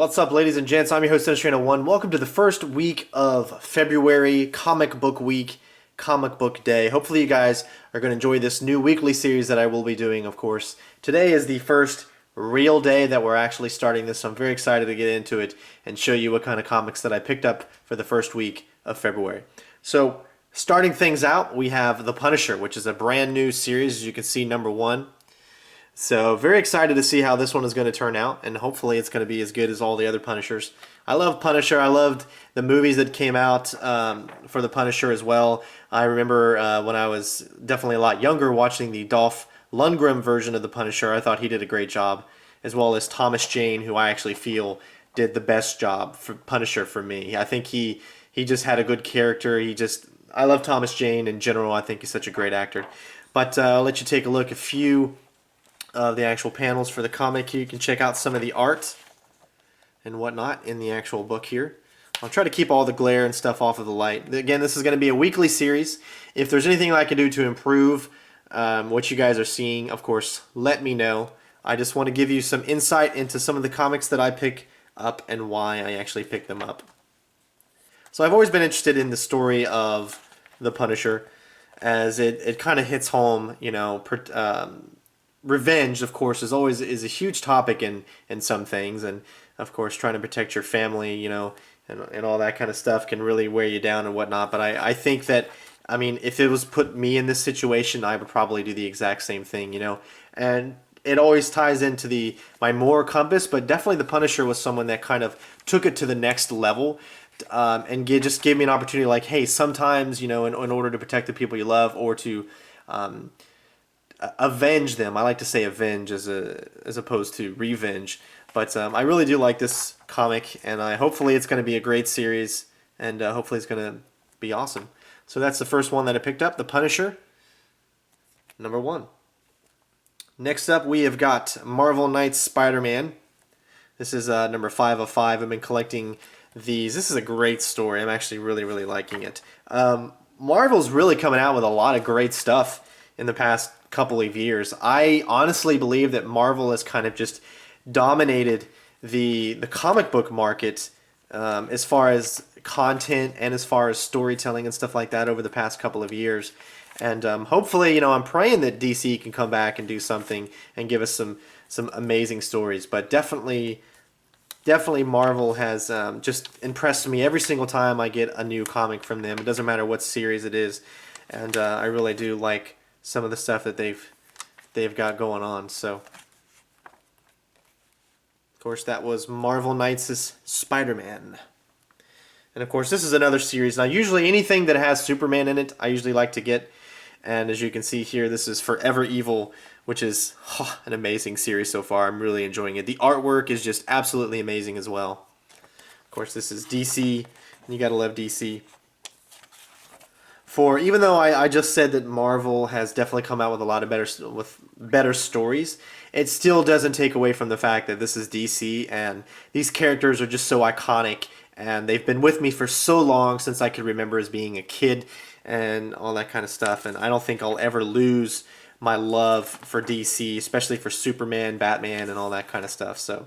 What's up, ladies and gents? I'm your host, CenterStrain01. Welcome to the first week of February, comic book week, comic book day. Hopefully you guys are going to enjoy this new weekly series that I will be doing, of course. Today is the first real day that we're actually starting this, so I'm very excited to get into it and show you what kind of comics that I picked up for the first week of February. So, starting things out, we have The Punisher, which is a brand new series, as you can see, number 1. So very excited to see how this one is going to turn out, and hopefully it's going to be as good as all the other Punishers. I love Punisher. I loved the movies that came out for the Punisher as well. I remember when I was definitely a lot younger watching the Dolph Lundgren version of the Punisher. I thought he did a great job, as well as Thomas Jane, who I actually feel did the best job for Punisher for me. I think he just had a good character. I love Thomas Jane in general. I think he's such a great actor. But I'll let you take a look at a few of the actual panels for the comic here. You can check out some of the art and whatnot in the actual book here. I'll try to keep all the glare and stuff off of the light. Again, this is going to be a weekly series. If there's anything I can do to improve what you guys are seeing, of course, let me know. I just want to give you some insight into some of the comics that I pick up and why I actually pick them up. So I've always been interested in the story of the Punisher, as it kind of hits home, you know. Revenge, of course, is a huge topic in some things, and of course trying to protect your family, you know, and all that kind of stuff can really wear you down and whatnot. But I think that, I mean, if it was put me in this situation, I would probably do the exact same thing, you know. And it always ties into my moral compass, but definitely the Punisher was someone that kind of took it to the next level, and just gave me an opportunity, like, hey, sometimes, you know, in order to protect the people you love, or to avenge them. I like to say avenge as opposed to revenge. But I really do like this comic, and hopefully it's going to be a great series, and hopefully it's going to be awesome. So that's the first one that I picked up, The Punisher, number 1. Next up, we have got Marvel Knights Spider-Man. This is number 5 of 5. I've been collecting these. This is a great story. I'm actually really, really liking it. Marvel's really coming out with a lot of great stuff in the past couple of years. I honestly believe that Marvel has kind of just dominated the comic book market as far as content and as far as storytelling and stuff like that over the past couple of years. And hopefully, you know, I'm praying that DC can come back and do something and give us some amazing stories. But definitely Marvel has just impressed me every single time I get a new comic from them. It doesn't matter what series it is, and I really do like some of the stuff that they've got going on. So, of course, that was Marvel Knights' Spider-Man. And of course, this is another series. Now, usually anything that has Superman in it, I usually like to get. And as you can see here, this is Forever Evil, which is an amazing series so far. I'm really enjoying it. The artwork is just absolutely amazing as well. Of course, this is DC, and you gotta love DC. Even though I just said that Marvel has definitely come out with a lot of better stories, it still doesn't take away from the fact that this is DC, and these characters are just so iconic, and they've been with me for so long, since I could remember as being a kid and all that kind of stuff. And I don't think I'll ever lose my love for DC, especially for Superman, Batman, and all that kind of stuff. So,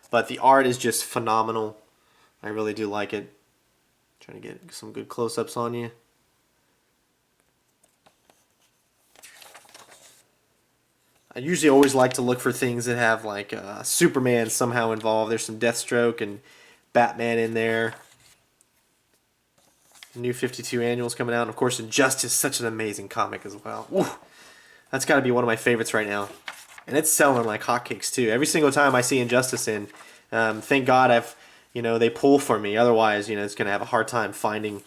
but the art is just phenomenal. I really do like it. Trying to get some good close-ups on you. I usually always like to look for things that have like Superman somehow involved. There's some Deathstroke and Batman in there. New 52 annuals coming out. And of course, Injustice, such an amazing comic as well. Ooh, that's got to be one of my favorites right now. And it's selling like hotcakes too. Every single time I see Injustice in, thank God they pull for me. Otherwise, you know, it's going to have a hard time finding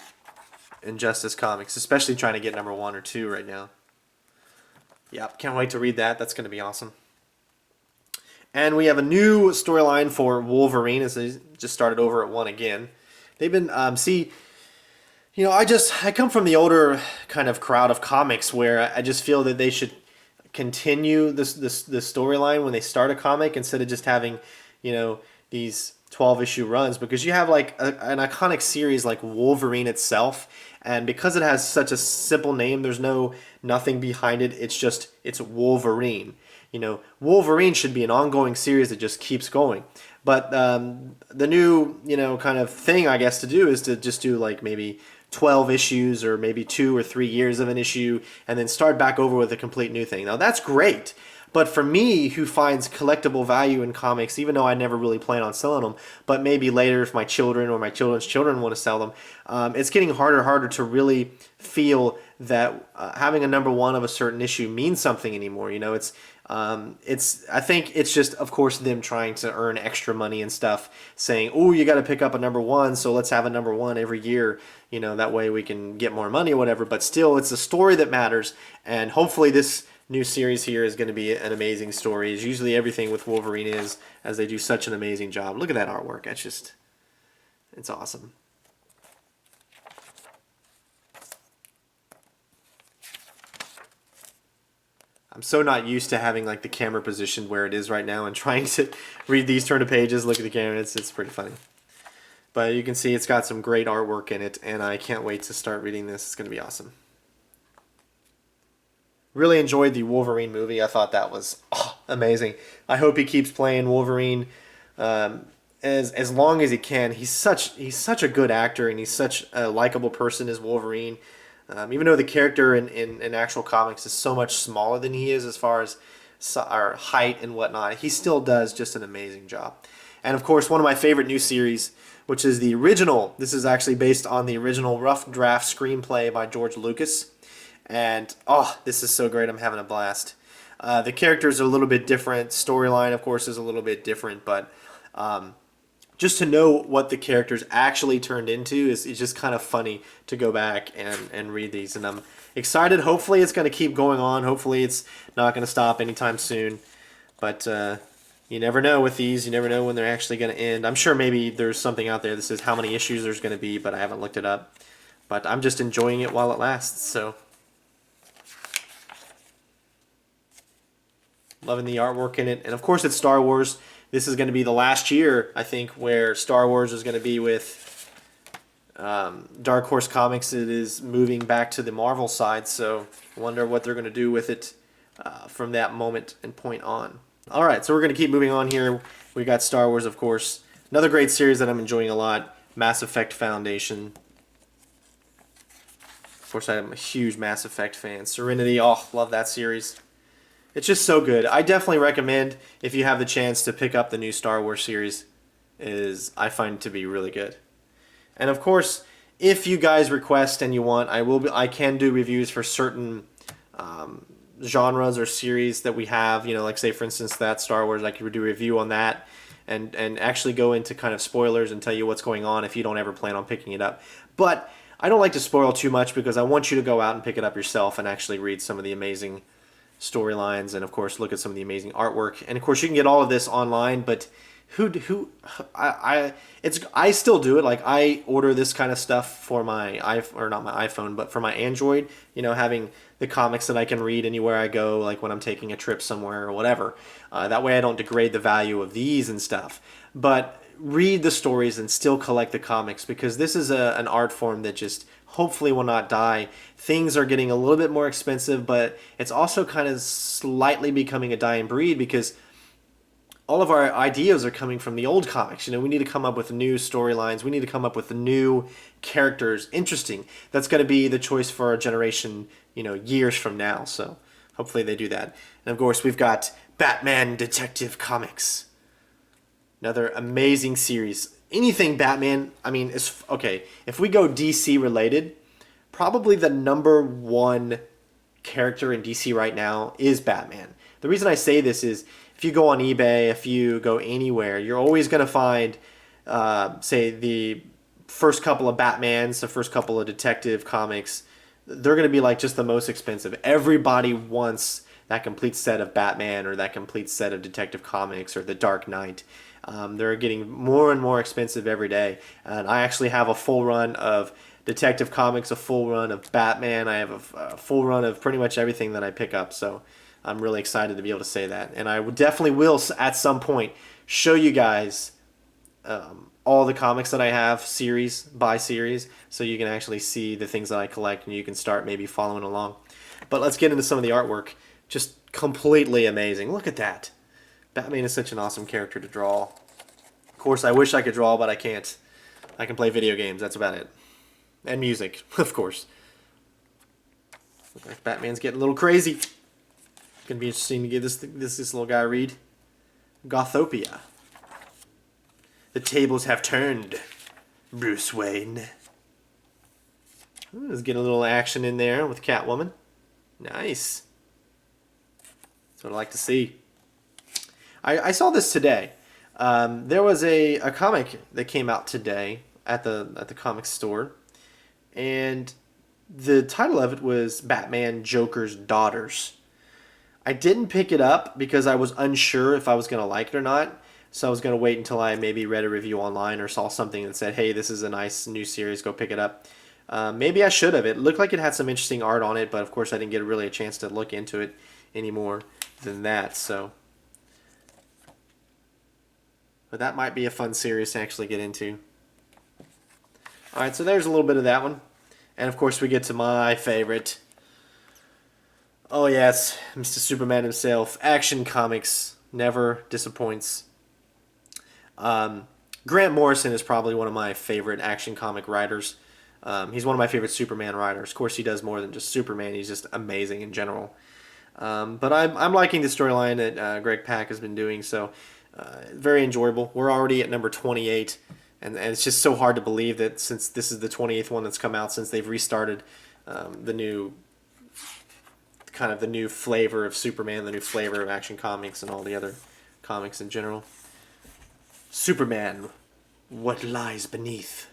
Injustice comics, especially trying to get number 1 or 2 right now. Yep, can't wait to read that. That's going to be awesome. And we have a new storyline for Wolverine, as they just started over at 1 again. They've been, you know, I come from the older kind of crowd of comics where I just feel that they should continue this storyline when they start a comic, instead of just having, you know, these 12-issue runs, because you have like an iconic series like Wolverine itself, and because it has such a simple name, there's nothing behind it. It's Wolverine. Wolverine should be an ongoing series that just keeps going. But the new, kind of thing, I guess, to do is to just do like maybe 12 issues or maybe 2 or 3 years of an issue and then start back over with a complete new thing. Now, that's great. But for me, who finds collectible value in comics, even though I never really plan on selling them, but maybe later if my children or my children's children want to sell them, it's getting harder and harder to really feel that having a number one of a certain issue means something anymore. I think it's just, of course, them trying to earn extra money and stuff, saying, oh, you got to pick up a number one, so let's have a number one every year, that way we can get more money or whatever. But still, it's a story that matters, and hopefully this new series here is going to be an amazing story. As usually everything with Wolverine is, as they do such an amazing job. Look at that artwork. It's awesome. I'm so not used to having like the camera positioned where it is right now and trying to read these turn of pages, look at the camera. It's pretty funny. But you can see it's got some great artwork in it, and I can't wait to start reading this. It's going to be awesome. Really enjoyed the Wolverine movie. I thought that was amazing. I hope he keeps playing Wolverine as long as he can. He's such a good actor, and he's such a likable person as Wolverine. Even though the character in actual comics is so much smaller than he is as far as our height and whatnot, he still does just an amazing job. And of course, one of my favorite new series, which is the original. This is actually based on the original rough draft screenplay by George Lucas. And, this is so great. I'm having a blast. The characters are a little bit different. Storyline, of course, is a little bit different. But just to know what the characters actually turned into is just kind of funny to go back and read these. And I'm excited. Hopefully it's going to keep going on. Hopefully it's not going to stop anytime soon. But you never know with these. You never know when they're actually going to end. I'm sure maybe there's something out there that says how many issues there's going to be, but I haven't looked it up. But I'm just enjoying it while it lasts. So loving the artwork in it. And of course it's Star Wars. This is going to be the last year, I think, where Star Wars is going to be with Dark Horse Comics. It is moving back to the Marvel side, so I wonder what they're going to do with it from that moment and point on. All right, so we're going to keep moving on here. We got Star Wars, of course. Another great series that I'm enjoying a lot, Mass Effect Foundation. Of course, I'm a huge Mass Effect fan. Serenity, love that series. It's just so good. I definitely recommend, if you have the chance, to pick up the new Star Wars series. I find it to be really good. And of course, if you guys request and you want, I can do reviews for certain genres or series that we have. Like say for instance that Star Wars, I could do a review on that and actually go into kind of spoilers and tell you what's going on if you don't ever plan on picking it up. But I don't like to spoil too much because I want you to go out and pick it up yourself and actually read some of the amazing storylines and of course look at some of the amazing artwork. And of course you can get all of this online, but I still do it. Like I order this kind of stuff for my not my iPhone, but for my Android, having the comics that I can read anywhere I go, like when I'm taking a trip somewhere or whatever. That way I don't degrade the value of these and stuff. But read the stories and still collect the comics, because this is an art form that just hopefully will not die. Things are getting a little bit more expensive, but it's also kind of slightly becoming a dying breed because all of our ideas are coming from the old comics. We need to come up with new storylines. We need to come up with new characters, interesting. That's going to be the choice for our generation, years from now. So hopefully they do that. And of course, we've got Batman Detective Comics. Another amazing series. Anything Batman, if we go DC related, probably the number one character in DC right now is Batman. The reason I say this is if you go on eBay, if you go anywhere, you're always going to find, say, the first couple of Batmans, the first couple of Detective Comics, they're going to be like just the most expensive. Everybody wants that complete set of Batman or that complete set of Detective Comics or the Dark Knight. They're getting more and more expensive every day. And I actually have a full run of Detective Comics, a full run of Batman. I have a full run of pretty much everything that I pick up. So I'm really excited to be able to say that. And I definitely will, at some point, show you guys all the comics that I have, series by series, so you can actually see the things that I collect and you can start maybe following along. But let's get into some of the artwork. Just completely amazing. Look at that. Batman is such an awesome character to draw. Of course, I wish I could draw, but I can't. I can play video games. That's about it. And music, of course. Looks like Batman's getting a little crazy. Gonna be interesting to give this little guy a read. Gothopia. The tables have turned, Bruce Wayne. Let's get a little action in there with Catwoman. Nice. That's what I like to see. I saw this today. There was a comic that came out today at the comic store, and the title of it was Batman Joker's Daughters. I didn't pick it up because I was unsure if I was going to like it or not, so I was going to wait until I maybe read a review online or saw something that said, hey, this is a nice new series, go pick it up. Maybe I should have. It looked like it had some interesting art on it, but of course I didn't get really a chance to look into it any more than that, so... But that might be a fun series to actually get into. Alright, so there's a little bit of that one. And of course we get to my favorite. Oh yes, Mr. Superman himself. Action Comics never disappoints. Grant Morrison is probably one of my favorite action comic writers. He's one of my favorite Superman writers. Of course he does more than just Superman. He's just amazing in general. But I'm liking the storyline that Greg Pak has been doing, so... very enjoyable. We're already at number 28, and it's just so hard to believe that since this is the 28th one that's come out since they've restarted the new flavor of Superman, the new flavor of Action Comics, and all the other comics in general. Superman, what lies beneath?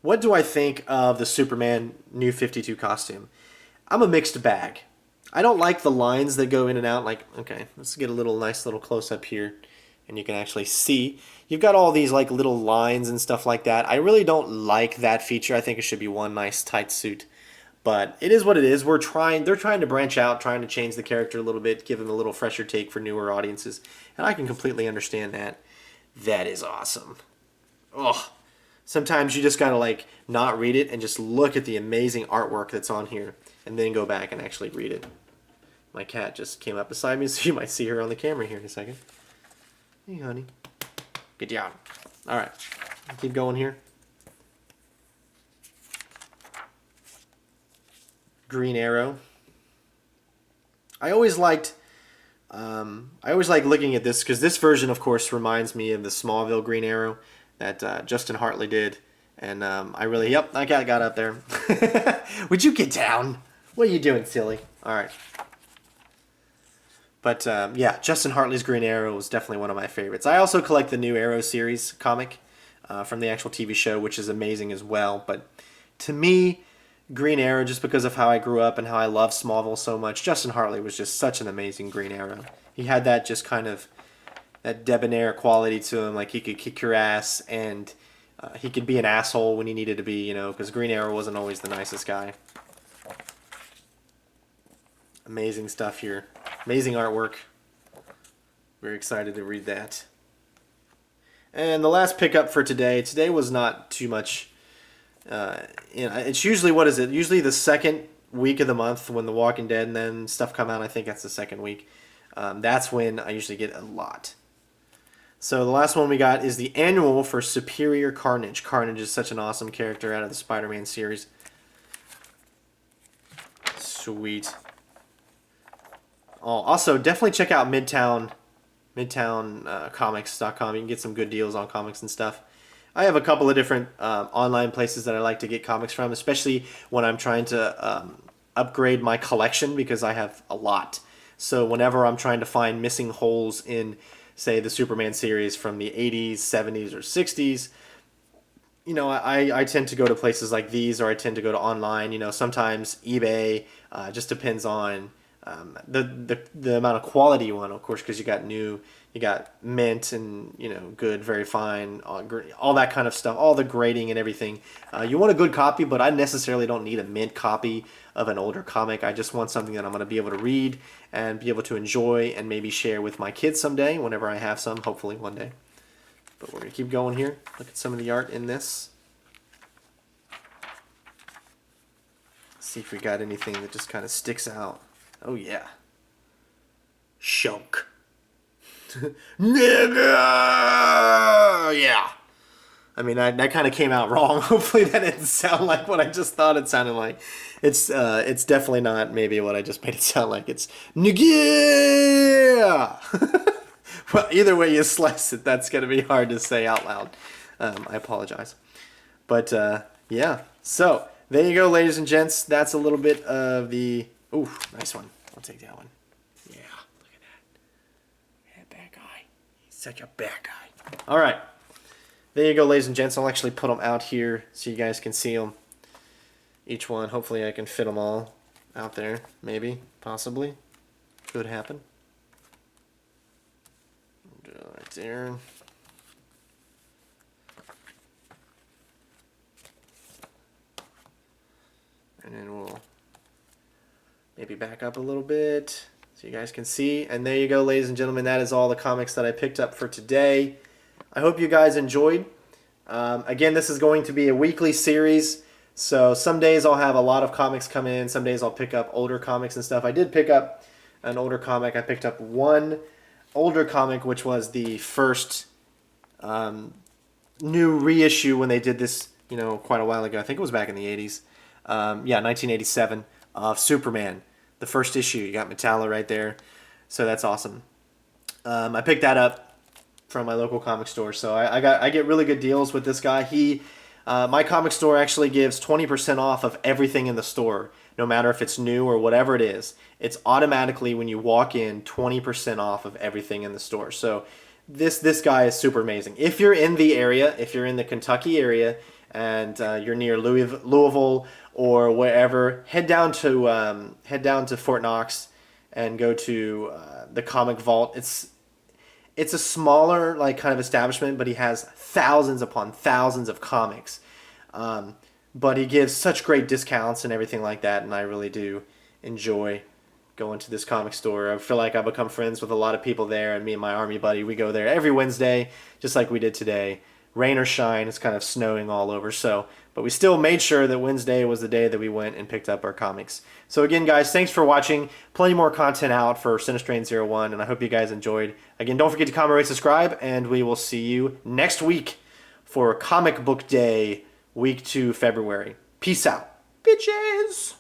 What do I think of the Superman New 52 costume? I'm a mixed bag. I don't like the lines that go in and out. Like, okay, let's get a nice little close-up here, and you can actually see. You've got all these like little lines and stuff like that. I really don't like that feature. I think it should be one nice tight suit. But it is what it is. They're trying to branch out, trying to change the character a little bit, give him a little fresher take for newer audiences. And I can completely understand that. That is awesome. Oh, sometimes you just gotta like not read it and just look at the amazing artwork that's on here, and then go back and actually read it. My cat just came up beside me, so you might see her on the camera here in a second. Hey, honey. Get down. All right, keep going here. Green Arrow. I always liked looking at this because this version, of course, reminds me of the Smallville Green Arrow that Justin Hartley did, and that cat got up there. Would you get down? What are you doing, silly? All right. But yeah, Justin Hartley's Green Arrow was definitely one of my favorites. I also collect the new Arrow series comic from the actual TV show, which is amazing as well. But to me, Green Arrow, just because of how I grew up and how I love Smallville so much, Justin Hartley was just such an amazing Green Arrow. He had that just kind of that debonair quality to him, like he could kick your ass and he could be an asshole when he needed to be, because Green Arrow wasn't always the nicest guy. Amazing stuff here. Amazing artwork. Very excited to read that. And the last pickup for today. Today was not too much. It's usually, what is it? Usually the second week of the month when The Walking Dead and then stuff come out. I think that's the second week. That's when I usually get a lot. So the last one we got is the annual for Superior Carnage. Carnage is such an awesome character out of the Spider-Man series. Sweet. Oh, also, definitely check out midtowncomics.com. You can get some good deals on comics and stuff. I have a couple of different online places that I like to get comics from, especially when I'm trying to upgrade my collection because I have a lot. So whenever I'm trying to find missing holes in, say, the Superman series from the 80s, 70s, or 60s, I tend to go to places like these, or I tend to go to online. Sometimes eBay. Just depends on the amount of quality you want, of course, because you got mint and good, very fine, all that kind of stuff, all the grading and everything. You want a good copy, but I necessarily don't need a mint copy of an older comic. I just want something that I'm going to be able to read and be able to enjoy and maybe share with my kids someday, whenever I have some, hopefully one day. But we're going to keep going here. Look at some of the art in this. see if we got anything that just kind of sticks out. Oh, yeah. Shunk. Nigga! Yeah. I mean, that kind of came out wrong. Hopefully that didn't sound like what I just thought it sounded like. It's definitely not maybe what I just made it sound like. It's nigga! Well, either way you slice it, that's going to be hard to say out loud. I apologize. But, yeah. So, there you go, ladies and gents. That's a little bit of the... Ooh, nice one. I'll take that one. Yeah, look at that. Yeah, bad guy. He's such a bad guy. All right. There you go, ladies and gents. I'll actually put them out here so you guys can see them. Each one. Hopefully I can fit them all out there. Maybe. Possibly. Could happen. Right there. And then we'll maybe back up a little bit so you guys can see. And there you go, ladies and gentlemen. That is all the comics that I picked up for today. I hope you guys enjoyed. Again, this is going to be a weekly series. So some days I'll have a lot of comics come in. Some days I'll pick up older comics and stuff. I did pick up an older comic. I picked up one older comic, which was the first new reissue when they did this, quite a while ago. I think it was back in the 80s. 1987 of Superman. The first issue. You got Metallo right there. So that's awesome. I picked that up from my local comic store. So I get really good deals with this guy. My comic store actually gives 20% off of everything in the store, no matter if it's new or whatever it is. It's automatically, when you walk in, 20% off of everything in the store. So this guy is super amazing. If you're in the area, if you're in the Kentucky area and you're near Louisville or wherever, head down to Fort Knox and go to the Comic Vault. It's a smaller kind of establishment, but he has thousands upon thousands of comics. But he gives such great discounts and everything like that, and I really do enjoy going to this comic store. I feel like I've become friends with a lot of people there, and me and my army buddy, we go there every Wednesday, just like we did today. Rain or shine, it's kind of snowing all over, but we still made sure that Wednesday was the day that we went and picked up our comics. So again, guys, thanks for watching. Plenty more content out for CenterStrain01, and I hope you guys enjoyed. Again, don't forget to comment, rate, subscribe, and we will see you next week for Comic Book Day, Week 2, February. Peace out, bitches!